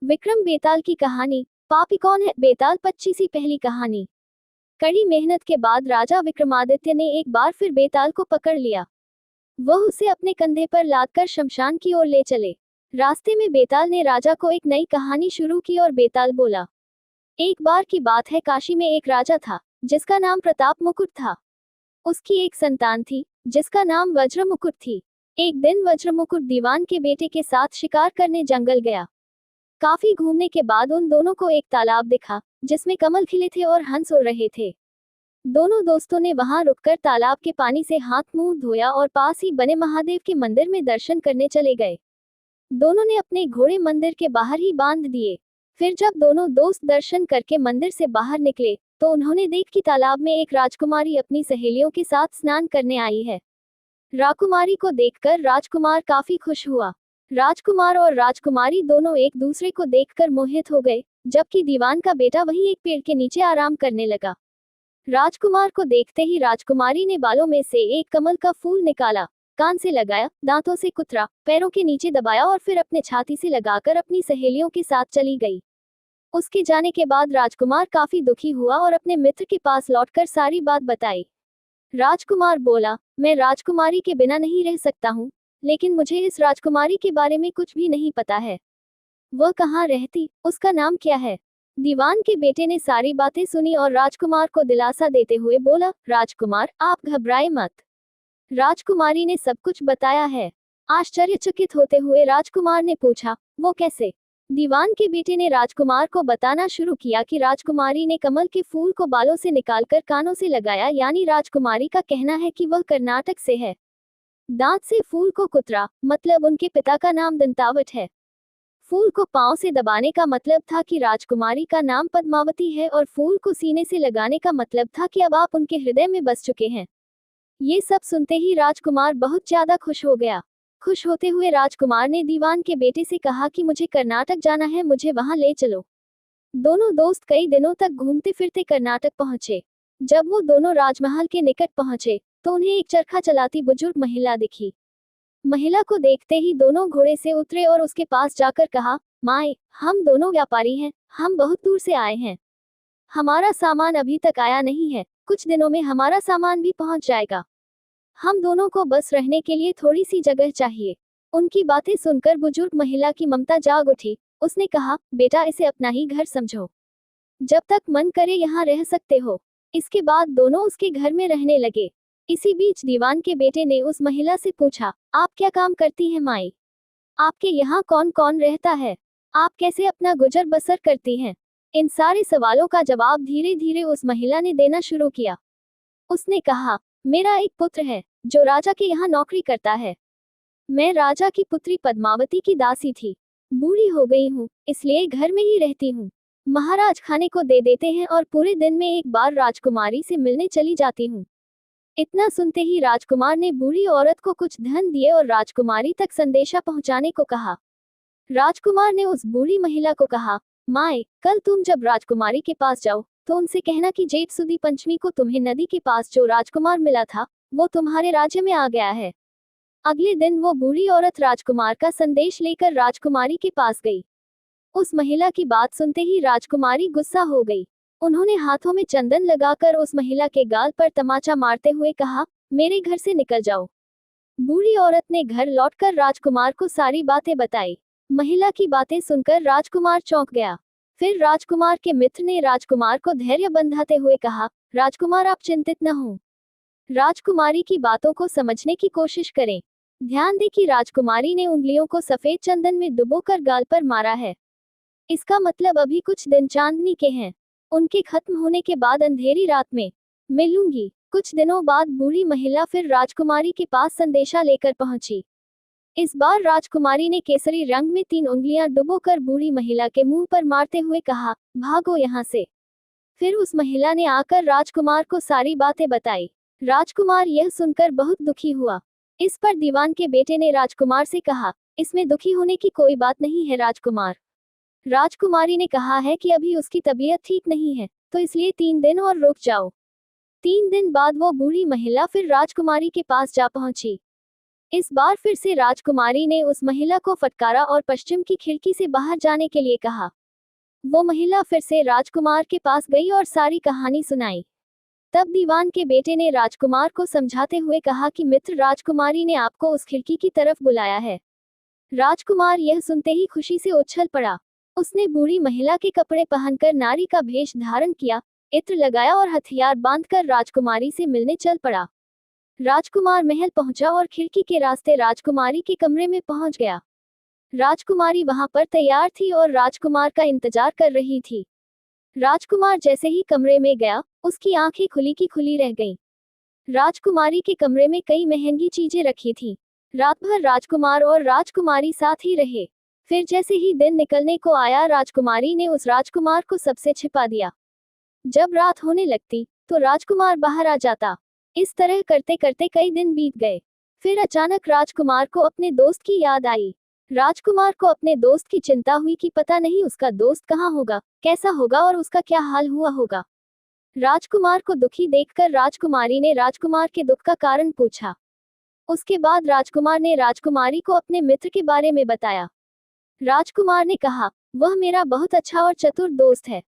विक्रम बेताल की कहानी। पापी कौन है बेताल 25वीं पहली कहानी। कड़ी मेहनत के बाद राजा विक्रमादित्य ने एक बार फिर बेताल को पकड़ लिया। वह उसे अपने कंधे पर लादकर शमशान की ओर ले चले। रास्ते में बेताल ने राजा को एक नई कहानी शुरू की और बेताल बोला, एक बार की बात है, काशी में एक राजा था जिसका नाम प्रताप मुकुट था। उसकी एक संतान थी जिसका नाम वज्र मुकुट थी। एक दिन वज्र मुकुट दीवान के बेटे के साथ शिकार करने जंगल गया। काफी घूमने के बाद उन दोनों को एक तालाब दिखा जिसमें कमल खिले थे और हंस उड़ रहे थे। दोनों दोस्तों ने वहां रुककर तालाब के पानी से हाथ मुंह धोया और पास ही बने महादेव के मंदिर में दर्शन करने चले गए। दोनों ने अपने घोड़े मंदिर के बाहर ही बांध दिए। फिर जब दोनों दोस्त दर्शन करके मंदिर से बाहर निकले तो उन्होंने देख कि तालाब में एक राजकुमारी अपनी सहेलियों के साथ स्नान करने आई है। राजकुमारी को देखकर राजकुमार काफी खुश हुआ। राजकुमार और राजकुमारी दोनों एक दूसरे को देखकर मोहित हो गए, जबकि दीवान का बेटा वहीं एक पेड़ के नीचे आराम करने लगा। राजकुमार को देखते ही राजकुमारी ने बालों में से एक कमल का फूल निकाला, कान से लगाया, दांतों से कुतरा, पैरों के नीचे दबाया और फिर अपने छाती से लगाकर अपनी सहेलियों के साथ चली गई। उसके जाने के बाद राजकुमार काफी दुखी हुआ और अपने मित्र के पास लौटकर सारी बात बताई। राजकुमार बोला, मैं राजकुमारी के बिना नहीं रह सकता हूँ, लेकिन मुझे इस राजकुमारी के बारे में कुछ भी नहीं पता है। वह कहाँ रहती, उसका नाम क्या है। दीवान के बेटे ने सारी बातें सुनी और राजकुमार को दिलासा देते हुए बोला, राजकुमार आप घबराए मत, राजकुमारी ने सब कुछ बताया है। आश्चर्यचकित होते हुए राजकुमार ने पूछा, वो कैसे। दीवान के बेटे ने राजकुमार को बताना शुरू किया कि राजकुमारी ने कमल के फूल को बालों से निकालकर कानों से लगाया, यानी राजकुमारी का कहना है कि वह कर्नाटक से है। दांत से फूल को कुतरा, मतलब उनके पिता का नाम दंतावट है। फूल को पांव से दबाने का मतलब था कि राजकुमारी का नाम पद्मावती है और फूल को सीने से लगाने का मतलब था कि अब आप उनके हृदय में बस चुके हैं। ये सब सुनते ही राजकुमार बहुत ज्यादा खुश हो गया। खुश होते हुए राजकुमार ने दीवान के बेटे से कहा कि मुझे कर्नाटक जाना है, मुझे वहां ले चलो। दोनों दोस्त कई दिनों तक घूमते फिरते कर्नाटक पहुंचे। जब वो दोनों राजमहल के निकट पहुंचे तो उन्हें एक चरखा चलाती बुजुर्ग महिला दिखी। महिला को देखते ही दोनों घोड़े से उतरे और उसके पास जाकर कहा, माए, हम दोनों व्यापारी हैं, हम बहुत दूर से आए हैं। हमारा सामान अभी तक आया नहीं है, कुछ दिनों में हमारा सामान भी पहुंच जाएगा। हम दोनों को बस रहने के लिए थोड़ी सी जगह चाहिए। उनकी बातें सुनकर बुजुर्ग महिला की ममता जाग उठी। उसने कहा, बेटा इसे अपना ही घर समझो, जब तक मन करे यहाँ रह सकते हो। इसके बाद दोनों उसके घर में रहने लगे। इसी बीच दीवान के बेटे ने उस महिला से पूछा, आप क्या काम करती हैं माई? आपके यहाँ कौन कौन रहता है? आप कैसे अपना गुजर बसर करती हैं? इन सारे सवालों का जवाब धीरे धीरे उस महिला ने देना शुरू किया। उसने कहा, मेरा एक पुत्र है जो राजा के यहाँ नौकरी करता है। मैं राजा की पुत्री पद्मावती की दासी थी। बूढ़ी हो गई हूँ, इसलिए घर में ही रहती हूँ। महाराज खाने को दे देते हैं और पूरे दिन में एक बार राजकुमारी से मिलने चली जाती हूँ। इतना सुनते ही राजकुमार ने बूढ़ी औरत को कुछ धन दिए और राजकुमारी तक संदेशा पहुंचाने को कहा। राजकुमार ने उस बूढ़ी महिला को कहा, माए, कल तुम जब राजकुमारी के पास जाओ तो उनसे कहना कि जेठ सुदी पंचमी को तुम्हें नदी के पास जो राजकुमार मिला था वो तुम्हारे राज्य में आ गया है। अगले दिन वो बूढ़ी औरत राजकुमार का संदेश लेकर राजकुमारी के पास गई। उस महिला की बात सुनते ही राजकुमारी गुस्सा हो गई। उन्होंने हाथों में चंदन लगाकर उस महिला के गाल पर तमाचा मारते हुए कहा, मेरे घर से निकल जाओ। बूढ़ी औरत ने घर लौटकर राजकुमार को सारी बातें बताई। महिला की बातें सुनकर राजकुमार चौंक गया। फिर राजकुमार के मित्र ने राजकुमार को धैर्य बंधाते हुए कहा, राजकुमार आप चिंतित न हो, राजकुमारी की बातों को समझने की कोशिश करें। ध्यान दें कि राजकुमारी ने उंगलियों को सफेद चंदन में डुबोकर गाल पर मारा है। इसका मतलब अभी कुछ दिन चांदनी के हैं। उनके खत्म होने के बाद अंधेरी रात में मिलूंगी। कुछ दिनों बाद बूढ़ी महिला फिर राजकुमारी के पास संदेशा लेकर पहुंची। इस बार राजकुमारी ने केसरी रंग में 3 उंगलियां डुबोकर बूढ़ी महिला के मुंह पर मारते हुए कहा, भागो यहाँ से। फिर उस महिला ने आकर राजकुमार को सारी बातें बताई। राजकुमार यह सुनकर बहुत दुखी हुआ। इस पर दीवान के बेटे ने राजकुमार से कहा, इसमें दुखी होने की कोई बात नहीं है राजकुमार। राजकुमारी ने कहा है कि अभी उसकी तबीयत ठीक नहीं है, तो इसलिए 3 दिन और रुक जाओ। 3 दिन बाद वो बूढ़ी महिला फिर राजकुमारी के पास जा पहुंची। इस बार फिर से राजकुमारी ने उस महिला को फटकारा और पश्चिम की खिड़की से बाहर जाने के लिए कहा। वो महिला फिर से राजकुमार के पास गई और सारी कहानी सुनाई। तब दीवान के बेटे ने राजकुमार को समझाते हुए कहा कि मित्र, राजकुमारी ने आपको उस खिड़की की तरफ बुलाया है। राजकुमार यह सुनते ही खुशी से उछल पड़ा। उसने बूढ़ी महिला के कपड़े पहनकर नारी का भेष धारण किया, इत्र लगाया और हथियार बांधकर राजकुमारी से मिलने चल पड़ा। राजकुमार महल पहुंचा और खिड़की के रास्ते राजकुमारी के कमरे में पहुंच गया। राजकुमारी वहां पर तैयार थी और राजकुमार का इंतजार कर रही थी। राजकुमार जैसे ही कमरे में गया, उसकी आंखें खुली की खुली रह गईं। राजकुमारी के कमरे में कई महंगी चीजें रखी थीं। रात भर राजकुमार और राजकुमारी साथ ही रहे। फिर जैसे ही दिन निकलने को आया, राजकुमारी ने उस राजकुमार को सबसे छिपा दिया। जब रात होने लगती तो राजकुमार बाहर आ जाता। इस तरह करते करते कई दिन बीत गए। फिर अचानक राजकुमार को अपने दोस्त की याद आई। राजकुमार को अपने दोस्त की चिंता हुई कि पता नहीं उसका दोस्त कहाँ होगा, कैसा होगा और उसका क्या हाल हुआ होगा। राजकुमार को दुखी देखकर राजकुमारी ने राजकुमार के दुख का कारण पूछा। उसके बाद राजकुमार ने राजकुमारी को अपने मित्र के बारे में बताया। राजकुमार ने कहा, वह मेरा बहुत अच्छा और चतुर दोस्त है।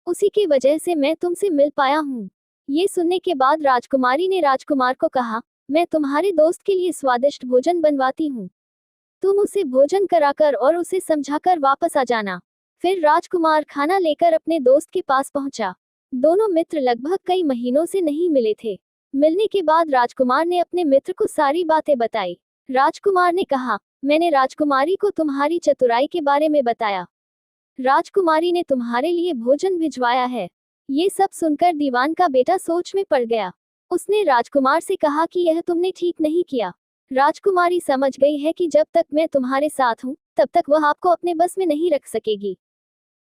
उसी की वजह से मैं तुमसे मिल पाया हूँ। ये सुनने के बाद राजकुमारी ने राजकुमार को कहा, मैं तुम्हारे दोस्त के लिए स्वादिष्ट भोजन बनवाती हूँ। तुम उसे भोजन कराकर और उसे समझाकर वापस आ जाना। फिर राजकुमार खाना लेकर अपने दोस्त के पास पहुंचा। दोनों मित्र लगभग कई महीनों से नहीं मिले थे। मिलने के बाद राजकुमार ने अपने मित्र को सारी बातें बताई। राजकुमार ने कहा, मैंने राजकुमारी को तुम्हारी चतुराई के बारे में बताया। राजकुमारी ने तुम्हारे लिए भोजन भिजवाया है। ये सब सुनकर दीवान का बेटा सोच में पड़ गया। उसने राजकुमार से कहा कि यह तुमने ठीक नहीं किया। राजकुमारी समझ गई है कि जब तक मैं तुम्हारे साथ हूँ, तब तक वह आपको अपने बस में नहीं रख सकेगी।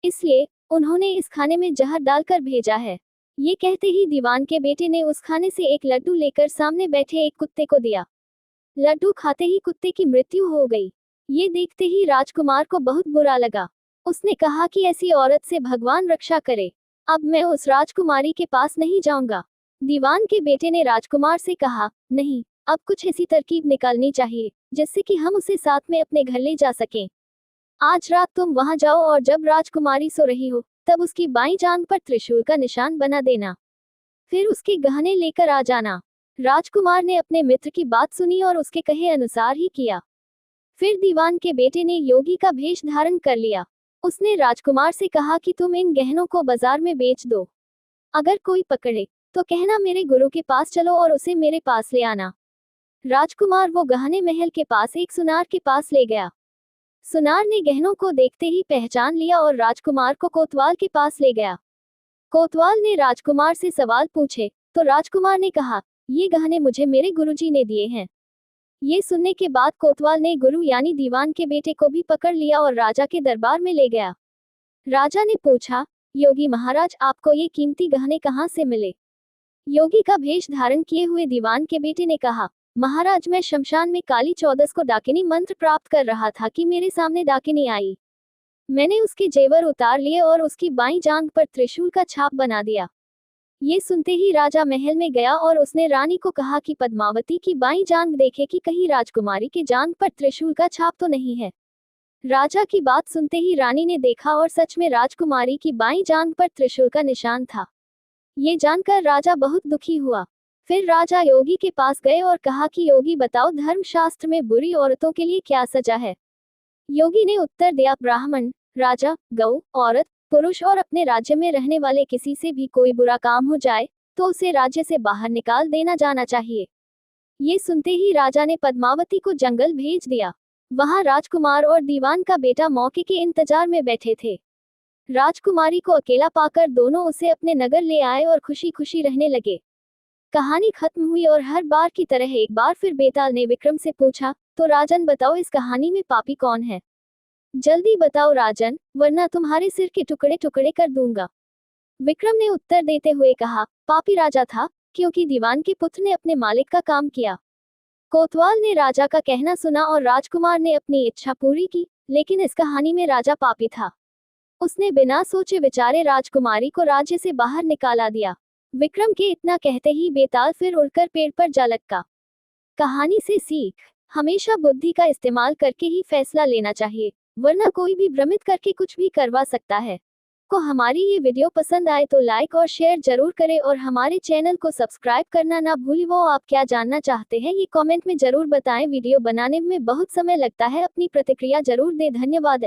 इसलिए उन्होंने इस खाने में जहर डालकर भेजा है। ये कहते ही दीवान के बेटे ने उस खाने से एक लड्डू लेकर सामने बैठे एक कुत्ते को दिया। लड्डू खाते ही कुत्ते की मृत्यु हो गई। ये देखते ही राजकुमार को बहुत बुरा लगा। उसने कहा कि ऐसी औरत से भगवान रक्षा करे। अब मैं उस राजकुमारी के पास नहीं जाऊंगा। दीवान के बेटे ने राजकुमार से कहा, नहीं, अब कुछ ऐसी तरकीब निकालनी चाहिए जिससे कि हम उसे साथ में अपने घर ले जा सकें। आज रात तुम वहां जाओ और जब राजकुमारी सो रही हो, तब उसकी बाईं जांघ पर त्रिशूल का निशान बना देना। फिर उसके गहने लेकर आ जाना। राजकुमार ने अपने मित्र की बात सुनी और उसके कहे अनुसार ही किया। फिर दीवान के बेटे ने योगी का भेष धारण कर लिया। उसने राजकुमार से कहा कि तुम इन गहनों को बाजार में बेच दो। अगर कोई पकड़े तो कहना मेरे गुरु के पास चलो और उसे मेरे पास ले आना। राजकुमार वो गहने महल के पास एक सुनार के पास ले गया। सुनार ने गहनों को देखते ही पहचान लिया और राजकुमार को कोतवाल के पास ले गया। कोतवाल ने राजकुमार से सवाल पूछे तो राजकुमार ने कहा, ये गहने मुझे मेरे गुरुजी ने दिए हैं। ये सुनने के बाद कोतवाल ने गुरु यानी दीवान के बेटे को भी पकड़ लिया और राजा के दरबार में ले गया। राजा ने पूछा, योगी महाराज, आपको ये कीमती गहने कहाँ से मिले? योगी का भेष धारण किए हुए दीवान के बेटे ने कहा, महाराज, मैं शमशान में काली चौदस को डाकिनी मंत्र प्राप्त कर रहा था कि मेरे सामने डाकिनी आई। मैंने उसके जेवर उतार लिए और उसकी बाईं जांघ पर त्रिशूल का छाप बना दिया। ये सुनते ही राजा महल में गया और उसने रानी को कहा कि पद्मावती की बाईं जांघ देखे कि कहीं राजकुमारी की जांघ पर त्रिशूल का छाप तो नहीं है। राजा की बात सुनते ही रानी ने देखा और सच में राजकुमारी की बाईं जांघ पर त्रिशूल का निशान था। ये जानकर राजा बहुत दुखी हुआ। फिर राजा योगी के पास गए और कहा कि योगी बताओ, धर्मशास्त्र में बुरी औरतों के लिए क्या सजा है? योगी ने उत्तर दिया, ब्राह्मण, राजा, गौ, औरत, पुरुष और अपने राज्य में रहने वाले किसी से भी कोई बुरा काम हो जाए तो उसे राज्य से बाहर निकाल देना जाना चाहिए। ये सुनते ही राजा ने पद्मावती को जंगल भेज दिया। वहां राजकुमार और दीवान का बेटा मौके के इंतजार में बैठे थे। राजकुमारी को अकेला पाकर दोनों उसे अपने नगर ले आए और खुशी खुशी रहने लगे। कहानी खत्म हुई और हर बार की तरह एक बार फिर बेताल ने विक्रम से पूछा, तो राजन बताओ, इस कहानी में पापी कौन है? जल्दी बताओ राजन, वरना तुम्हारे सिर के टुकड़े टुकड़े कर दूंगा। विक्रम ने उत्तर देते हुए कहा, पापी राजा था, क्योंकि दीवान के पुत्र ने अपने मालिक का काम किया। कोतवाल ने राजा का कहना सुना और राजकुमार ने अपनी इच्छा पूरी की, लेकिन इस कहानी में राजा पापी था। उसने बिना सोचे विचारे राजकुमारी को राज्य से बाहर निकाला दिया। विक्रम के इतना कहते ही बेताल फिर उड़कर पेड़ पर जा लटका। कहानी से सीख। हमेशा बुद्धि का इस्तेमाल करके ही फैसला लेना चाहिए, वरना कोई भी भ्रमित करके कुछ भी करवा सकता है। को हमारी ये वीडियो पसंद आए तो लाइक और शेयर जरूर करें और हमारे चैनल को सब्सक्राइब करना ना भूलें। वो आप क्या जानना चाहते हैं ये कमेंट में जरूर बताएं। वीडियो बनाने में बहुत समय लगता है, अपनी प्रतिक्रिया जरूर दें। धन्यवाद।